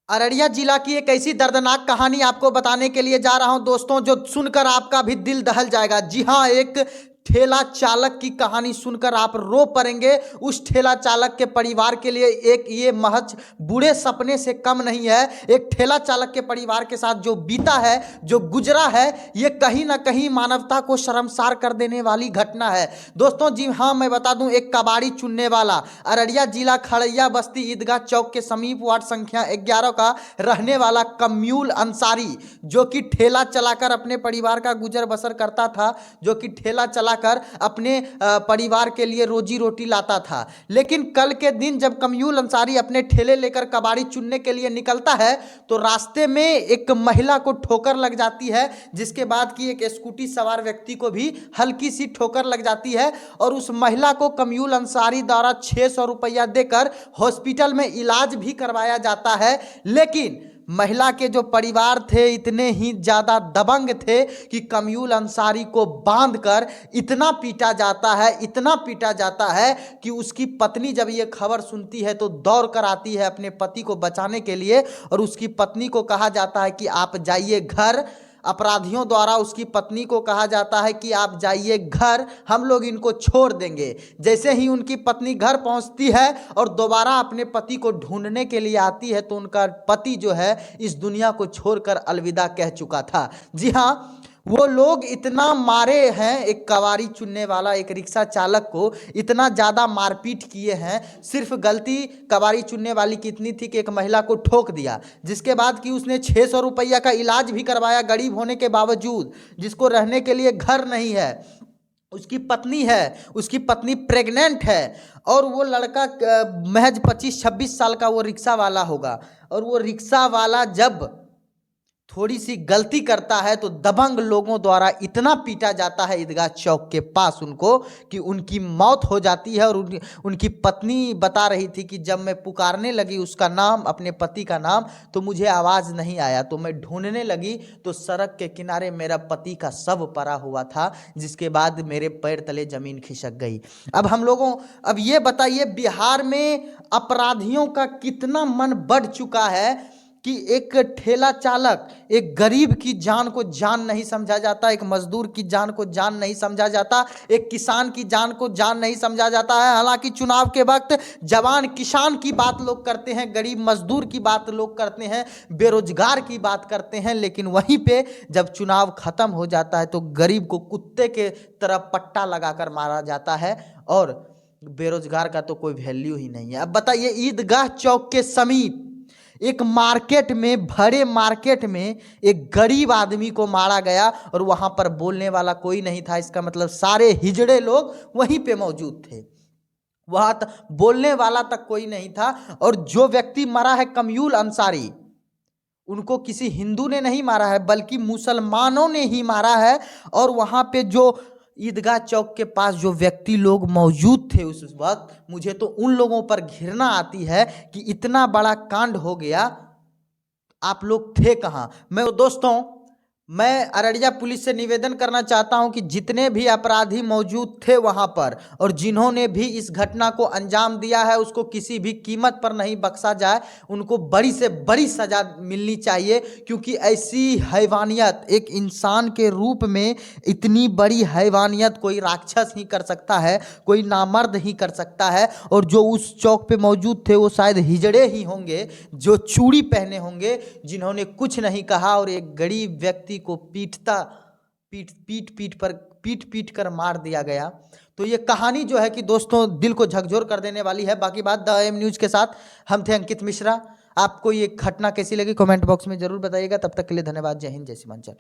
अररिया जिला की एक ऐसी दर्दनाक कहानी आपको बताने के लिए जा रहा हूं दोस्तों, जो सुनकर आपका भी दिल दहल जाएगा। जी हां, एक ठेला चालक की कहानी सुनकर आप रो पड़ेंगे। उस ठेला चालक के परिवार के लिए एक ये महज बुरे सपने से कम नहीं है। एक ठेला चालक के परिवार के साथ जो बीता है, जो गुजरा है, ये कहीं ना कहीं मानवता को शर्मसार कर देने वाली घटना है दोस्तों। जी हाँ, मैं बता दूं, एक कबाड़ी चुनने वाला अररिया जिला खड़ैया बस्ती ईदगाह चौक के समीप वार्ड संख्या 11 का रहने वाला कम्यूल अंसारी, जो कि ठेला चलाकर अपने परिवार का गुजर बसर करता था, जो कि ठेला चलाकर अपने परिवार के लिए रोजी रोटी लाता था। लेकिन कल के दिन जब कम्यूल अंसारी अपने ठेले लेकर कबाड़ी चुनने के लिए निकलता है, तो रास्ते में एक महिला को ठोकर लग जाती है, जिसके बाद कि एक स्कूटी सवार व्यक्ति को भी हल्की सी ठोकर लग जाती है और उस महिला को कम्यूल अंसारी द्वारा 600 रुपया देकर हॉस्पिटल में इलाज भी करवाया जाता है। लेकिन महिला के जो परिवार थे इतने ही ज़्यादा दबंग थे कि कम्यूल अंसारी को बांधकर इतना पीटा जाता है, इतना पीटा जाता है कि उसकी पत्नी जब ये खबर सुनती है तो दौड़ कर आती है अपने पति को बचाने के लिए, और उसकी पत्नी को कहा जाता है कि आप जाइए घर। अपराधियों द्वारा उसकी पत्नी को कहा जाता है कि आप जाइए घर, हम लोग इनको छोड़ देंगे। जैसे ही उनकी पत्नी घर पहुंचती है और दोबारा अपने पति को ढूंढने के लिए आती है, तो उनका पति जो है इस दुनिया को छोड़कर अलविदा कह चुका था। जी हाँ, वो लोग इतना मारे हैं, एक कबाड़ी चुनने वाला एक रिक्शा चालक को इतना ज़्यादा मारपीट किए हैं। सिर्फ गलती कबाड़ी चुनने वाली की इतनी थी कि एक महिला को ठोक दिया, जिसके बाद कि उसने 600 रुपया का इलाज भी करवाया गरीब होने के बावजूद, जिसको रहने के लिए घर नहीं है। उसकी पत्नी है, उसकी पत्नी प्रेग्नेंट है, और वो लड़का महज 25-26 साल का वो रिक्शा वाला होगा। और वो रिक्शा वाला जब थोड़ी सी गलती करता है तो दबंग लोगों द्वारा इतना पीटा जाता है ईदगाह चौक के पास उनको, कि उनकी मौत हो जाती है। और उनकी पत्नी बता रही थी कि जब मैं पुकारने लगी उसका नाम, अपने पति का नाम, तो मुझे आवाज़ नहीं आया, तो मैं ढूंढने लगी तो सड़क के किनारे मेरा पति का शव पड़ा हुआ था, जिसके बाद मेरे पैर तले ज़मीन खिसक गई। अब ये बताइए, बिहार में अपराधियों का कितना मन बढ़ चुका है कि एक ठेला चालक, एक गरीब की जान को जान नहीं समझा जाता, एक मजदूर की जान को जान नहीं समझा जाता, एक किसान की जान को जान नहीं समझा जाता है। हालांकि चुनाव के वक्त जवान किसान की बात लोग करते हैं, गरीब मजदूर की बात लोग करते हैं, बेरोजगार की बात करते हैं, लेकिन वहीं पे जब चुनाव खत्म हो जाता है तो गरीब को कुत्ते के तरह पट्टा लगाकर मारा जाता है, और बेरोजगार का तो कोई वैल्यू ही नहीं है। अब बताइए, ईदगाह चौक के समीप एक मार्केट में, भरे मार्केट में एक गरीब आदमी को मारा गया, और वहां पर बोलने वाला कोई नहीं था। इसका मतलब सारे हिजड़े लोग वहीं पे मौजूद थे, वहां बोलने वाला तक कोई नहीं था। और जो व्यक्ति मरा है कम्यूल अंसारी, उनको किसी हिंदू ने नहीं मारा है, बल्कि मुसलमानों ने ही मारा है। और वहां पे जो ईदगाह चौक के पास जो व्यक्ति लोग मौजूद थे उस वक्त, मुझे तो उन लोगों पर घृणा आती है कि इतना बड़ा कांड हो गया, आप लोग थे कहाँ। मैं अररिया पुलिस से निवेदन करना चाहता हूं कि जितने भी अपराधी मौजूद थे वहां पर, और जिन्होंने भी इस घटना को अंजाम दिया है, उसको किसी भी कीमत पर नहीं बख्शा जाए। उनको बड़ी से बड़ी सजा मिलनी चाहिए, क्योंकि ऐसी हैवानियत, एक इंसान के रूप में इतनी बड़ी हैवानियत कोई राक्षस ही कर सकता है, कोई नामर्द ही कर सकता है। और जो उस चौक पे मौजूद थे वो शायद हिजड़े ही होंगे, जो चूड़ी पहने होंगे, जिन्होंने कुछ नहीं कहा, और एक गरीब व्यक्ति को पीट कर मार दिया गया। तो ये कहानी जो है कि दोस्तों दिल को झकझोर कर देने वाली है। बाकी बात द एम न्यूज़ के साथ हम थे अंकित मिश्रा। आपको ये घटना कैसी लगी कमेंट बॉक्स में जरूर बताइएगा। तब तक के लिए धन्यवाद। जय हिंद, जय सीमांचल।